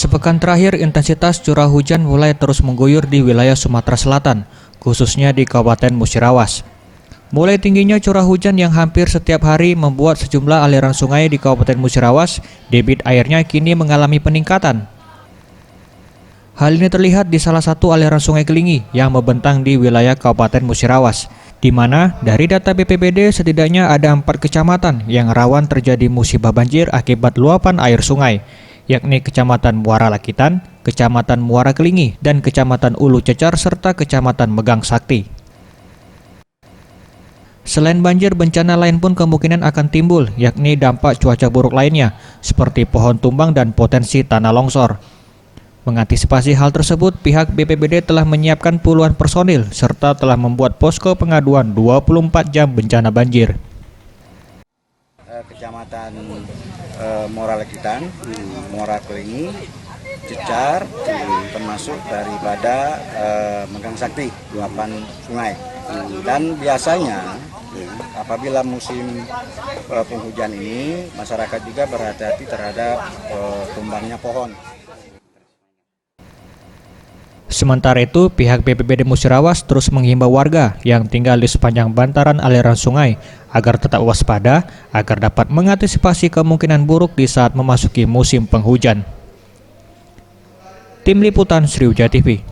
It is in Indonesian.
Sepekan terakhir, intensitas curah hujan mulai terus mengguyur di wilayah Sumatera Selatan, khususnya di Kabupaten Musirawas. Mulai tingginya curah hujan yang hampir setiap hari membuat sejumlah aliran sungai di Kabupaten Musirawas, debit airnya kini mengalami peningkatan. Hal ini terlihat di salah satu aliran sungai Kelingi yang membentang di wilayah Kabupaten Musirawas, di mana dari data BPBD setidaknya ada 4 kecamatan yang rawan terjadi musibah banjir akibat luapan air sungai, yakni Kecamatan Muara Lakitan, Kecamatan Muara Kelingi, dan Kecamatan Ulu Cecar, serta Kecamatan Megang Sakti. Selain banjir, bencana lain pun kemungkinan akan timbul, yakni dampak cuaca buruk lainnya, seperti pohon tumbang dan potensi tanah longsor. Mengantisipasi hal tersebut, pihak BPBD telah menyiapkan puluhan personil, serta telah membuat posko pengaduan 24 jam bencana banjir. Kecamatan Muara Lakitan, Muara Kelingi, Cecar, termasuk daripada Megang Sakti, luapan sungai. Dan biasanya apabila musim penghujan ini, masyarakat juga berhati-hati terhadap tumbangnya pohon. Sementara itu, pihak BPBD Musirawas terus menghimbau warga yang tinggal di sepanjang bantaran aliran sungai agar tetap waspada agar dapat mengantisipasi kemungkinan buruk di saat memasuki musim penghujan. Tim Liputan Sriwijaya TV.